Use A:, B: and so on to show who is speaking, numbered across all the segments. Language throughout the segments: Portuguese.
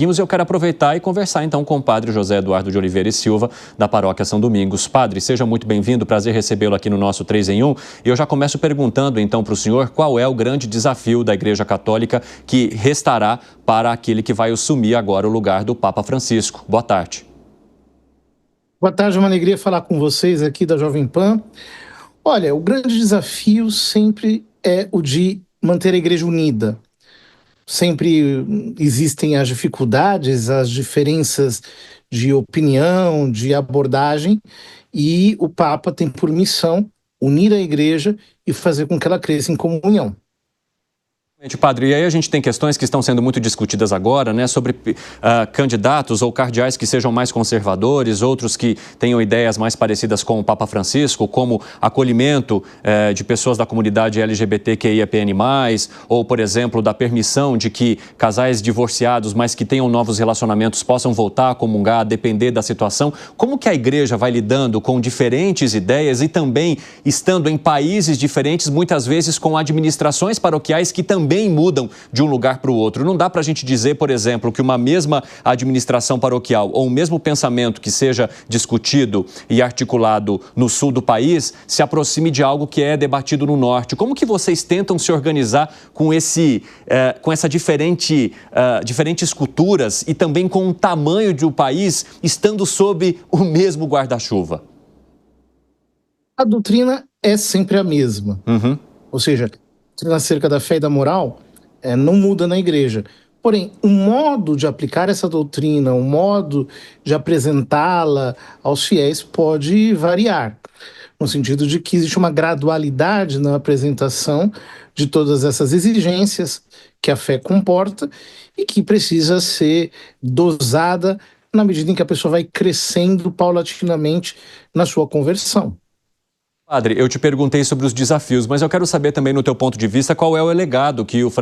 A: Eu quero aproveitar e conversar então com o padre José Eduardo de Oliveira e Silva, da Paróquia São Domingos. Padre, seja muito bem-vindo, prazer recebê-lo aqui no nosso 3 em 1. E eu já começo perguntando então para o senhor qual é o grande desafio da Igreja Católica que restará para aquele que vai assumir agora o lugar do Papa Francisco. Boa tarde.
B: Boa tarde, é uma alegria falar com vocês aqui da Jovem Pan. Olha, o grande desafio sempre é o de manter a Igreja unida. Sempre existem as dificuldades, as diferenças de opinião, de abordagem, e o Papa tem por missão unir a Igreja e fazer com que ela cresça em comunhão.
A: Padre, e aí a gente tem questões que estão sendo muito discutidas agora, né, sobre candidatos ou cardeais que sejam mais conservadores, outros que tenham ideias mais parecidas com o Papa Francisco, como acolhimento de pessoas da comunidade LGBTQIAPN+, ou, por exemplo, da permissão de que casais divorciados, mas que tenham novos relacionamentos, possam voltar a comungar, a depender da situação. Como que a Igreja vai lidando com diferentes ideias e também estando em países diferentes, muitas vezes com administrações paroquiais que também mudam de um lugar para o outro? Não dá para a gente dizer, por exemplo, que uma mesma administração paroquial ou o mesmo pensamento que seja discutido e articulado no sul do país se aproxime de algo que é debatido no norte. Como que vocês tentam se organizar com essa diferentes culturas e também com o tamanho do país estando sob o mesmo guarda-chuva?
B: A doutrina é sempre a mesma. Ou seja, acerca da fé e da moral, não muda na Igreja. Porém, o modo de aplicar essa doutrina, o modo de apresentá-la aos fiéis pode variar, no sentido de que existe uma gradualidade na apresentação de todas essas exigências que a fé comporta e que precisa ser dosada na medida em que a pessoa vai crescendo paulatinamente na sua conversão.
A: Padre, eu te perguntei sobre os desafios, mas eu quero saber também, no teu ponto de vista, qual é o legado que o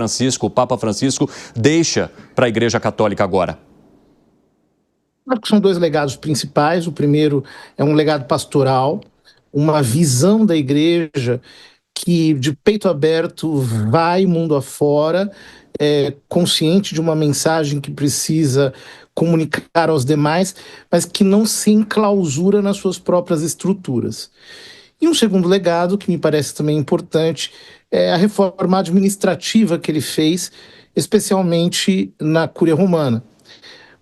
A: Papa Francisco, deixa para a Igreja Católica agora?
B: São dois legados principais. O primeiro é um legado pastoral, uma visão da Igreja que, de peito aberto, vai mundo afora, consciente de uma mensagem que precisa comunicar aos demais, mas que não se enclausura nas suas próprias estruturas. E um segundo legado, que me parece também importante, é a reforma administrativa que ele fez, especialmente na Cúria Romana.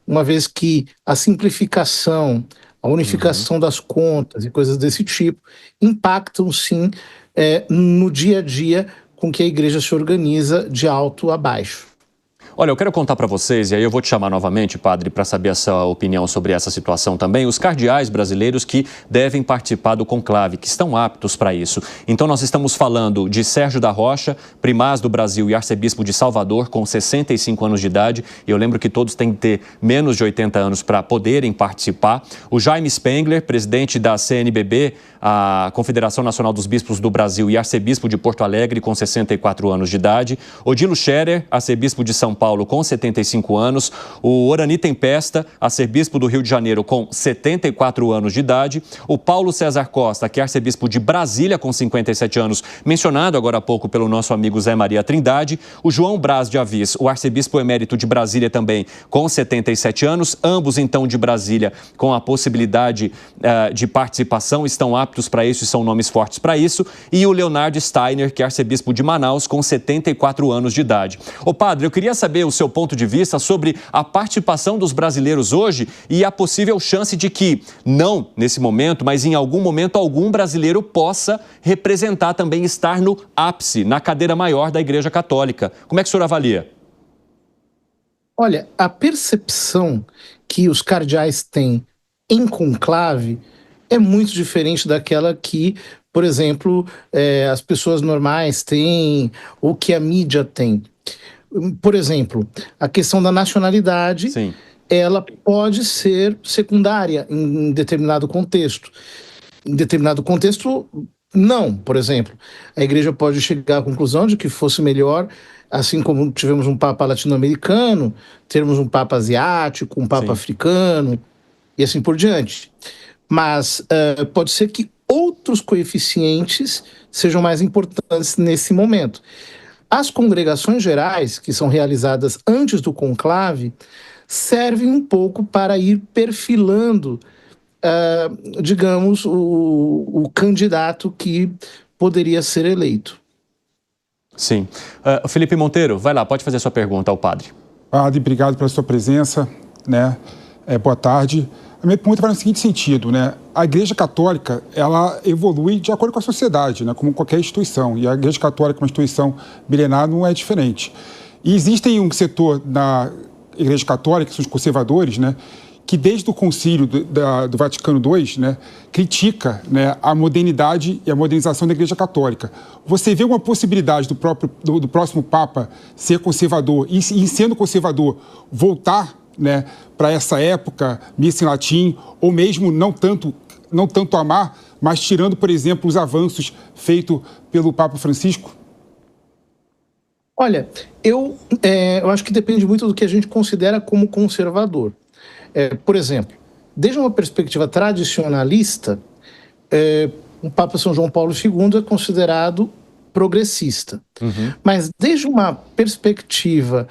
B: Uma vez que a simplificação, a unificação das contas e coisas desse tipo impactam, sim, no dia a dia com que a Igreja se organiza de alto a baixo.
A: Olha, eu quero contar para vocês, e aí eu vou te chamar novamente, padre, para saber a sua opinião sobre essa situação também, os cardeais brasileiros que devem participar do conclave, que estão aptos para isso. Então, nós estamos falando de Sérgio da Rocha, primaz do Brasil e arcebispo de Salvador, com 65 anos de idade. E eu lembro que todos têm que ter menos de 80 anos para poderem participar. O Jaime Spengler, presidente da CNBB, a Confederação Nacional dos Bispos do Brasil e arcebispo de Porto Alegre, com 64 anos de idade. Odilo Scherer, arcebispo de São Paulo, com 75 anos. O Orani Tempesta, arcebispo do Rio de Janeiro, com 74 anos de idade. O Paulo César Costa, que é arcebispo de Brasília, com 57 anos, mencionado agora há pouco pelo nosso amigo Zé Maria Trindade. O João Braz de Avis, o arcebispo emérito de Brasília também, com 77 anos. Ambos, então, de Brasília, com a possibilidade de participação, estão aptos para isso e são nomes fortes para isso. E o Leonardo Steiner, que é arcebispo de Manaus, com 74 anos de idade. Ô padre, eu queria saber o seu ponto de vista sobre a participação dos brasileiros hoje e a possível chance de que, não nesse momento, mas em algum momento, algum brasileiro possa representar também, estar no ápice, na cadeira maior da Igreja Católica. Como é que o senhor avalia?
B: Olha, a percepção que os cardeais têm em conclave é muito diferente daquela que, por exemplo, as pessoas normais têm ou que a mídia tem. Por exemplo, a questão da nacionalidade,
A: Sim,
B: ela pode ser secundária em determinado contexto. Em determinado contexto, não. Por exemplo, a Igreja pode chegar à conclusão de que fosse melhor, assim como tivemos um Papa latino-americano, termos um Papa asiático, um Papa
A: sim.
B: africano e assim por diante. Mas pode ser que outros coeficientes sejam mais importantes nesse momento. As congregações gerais, que são realizadas antes do conclave, servem um pouco para ir perfilando, digamos, o candidato que poderia ser eleito.
A: Sim. Felipe Monteiro, vai lá, pode fazer sua pergunta ao padre.
C: Padre, obrigado pela sua presença, né? Boa tarde. A minha pergunta vai no seguinte sentido, né? A Igreja Católica, ela evolui de acordo com a sociedade, né? Como qualquer instituição. E a Igreja Católica, uma instituição milenar, não é diferente. E existe um setor na Igreja Católica, que são os conservadores, né? Que desde o concílio do Vaticano II, né, critica, né, a modernidade e a modernização da Igreja Católica. Você vê uma possibilidade do próximo Papa ser conservador e sendo conservador, voltar, né, para essa época, missa em latim, ou mesmo não tanto amar, mas tirando, por exemplo, os avanços feitos pelo Papa Francisco?
B: Olha, eu acho que depende muito do que a gente considera como conservador. Por exemplo, desde uma perspectiva tradicionalista, o Papa São João Paulo II é considerado progressista. Uhum. Mas desde uma perspectiva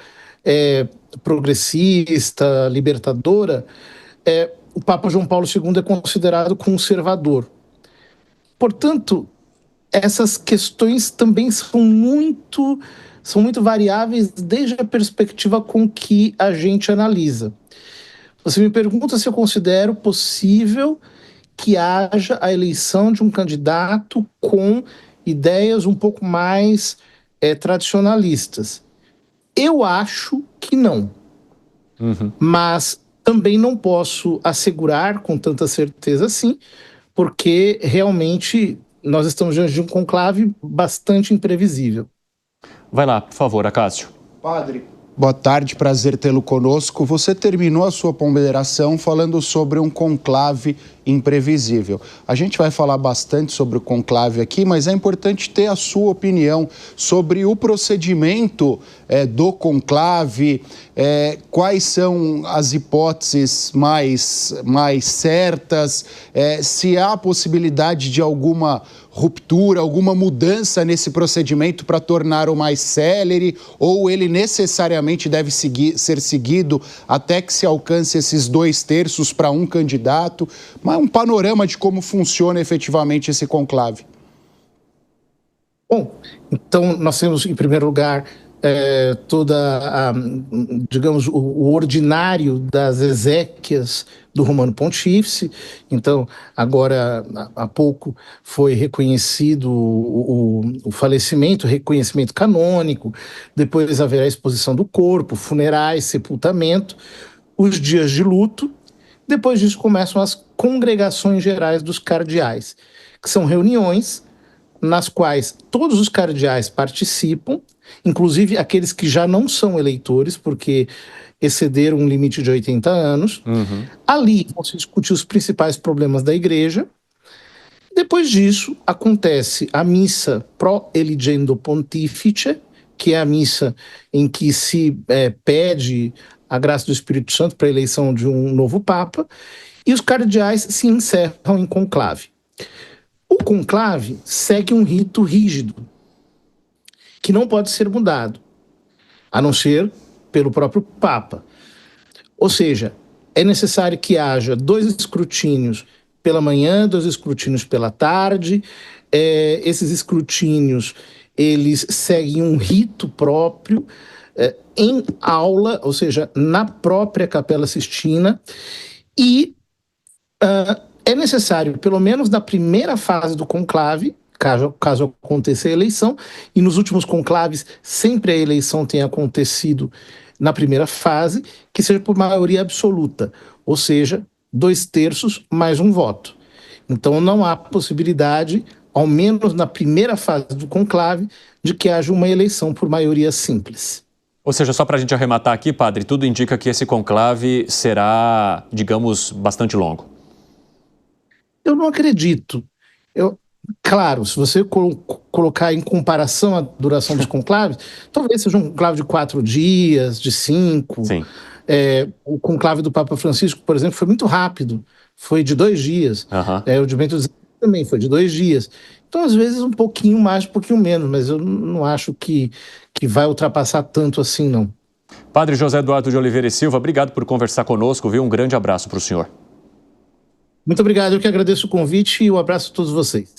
B: progressista, libertadora, o Papa João Paulo II é considerado conservador. Portanto, essas questões também são muito variáveis desde a perspectiva com que a gente analisa. Você me pergunta se eu considero possível que haja a eleição de um candidato com ideias um pouco mais tradicionalistas. Eu acho que não. Uhum. Mas também não posso assegurar com tanta certeza assim, porque realmente nós estamos diante de um conclave bastante imprevisível.
A: Vai lá, por favor, Acácio.
D: Padre, boa tarde, prazer tê-lo conosco. Você terminou a sua ponderação falando sobre um conclave imprevisível. A gente vai falar bastante sobre o conclave aqui, mas é importante ter a sua opinião sobre o procedimento do conclave, quais são as hipóteses mais certas, se há possibilidade de alguma ruptura, alguma mudança nesse procedimento para torná-lo mais célere, ou ele necessariamente deve ser seguido até que se alcance esses 2/3 para um candidato, mas um panorama de como funciona efetivamente esse conclave.
B: Bom, então nós temos em primeiro lugar digamos, o ordinário das exéquias do Romano Pontífice. Então, agora, há pouco, foi reconhecido o falecimento, reconhecimento canônico, depois haverá a exposição do corpo, funerais, sepultamento, os dias de luto. Depois disso começam as congregações gerais dos cardeais, que são reuniões nas quais todos os cardeais participam, inclusive aqueles que já não são eleitores, porque excederam um limite de 80 anos. Uhum. Ali vão se discutir os principais problemas da igreja. Depois disso, acontece a missa pro eligendo pontifice, que é a missa em que se pede a graça do Espírito Santo para a eleição de um novo Papa, e os cardeais se encerram em conclave. O conclave segue um rito rígido, que não pode ser mudado, a não ser pelo próprio Papa. Ou seja, é necessário que haja 2 escrutínios pela manhã, 2 escrutínios pela tarde. Esses escrutínios, eles seguem um rito próprio, em aula, ou seja, na própria Capela Sistina, e é necessário, pelo menos na primeira fase do conclave, caso aconteça a eleição, e nos últimos conclaves sempre a eleição tem acontecido na primeira fase, que seja por maioria absoluta, ou seja, 2/3 mais um voto. Então não há possibilidade, ao menos na primeira fase do conclave, de que haja uma eleição por maioria simples.
A: Ou seja, só para a gente arrematar aqui, padre, tudo indica que esse conclave será, digamos, bastante longo.
B: Eu não acredito. Claro, se você colocar em comparação a duração dos conclaves, talvez seja um conclave de 4 dias, de 5.
A: Sim.
B: O conclave do Papa Francisco, por exemplo, foi muito rápido, foi de 2 dias. Uhum. O de Bento XVI também foi de 2 dias. Então, às vezes, um pouquinho mais, um pouquinho menos, mas eu não acho que vai ultrapassar tanto assim, não.
A: Padre José Eduardo de Oliveira e Silva, obrigado por conversar conosco, viu? Um grande abraço para o senhor.
B: Muito obrigado, eu que agradeço o convite e um abraço a todos vocês.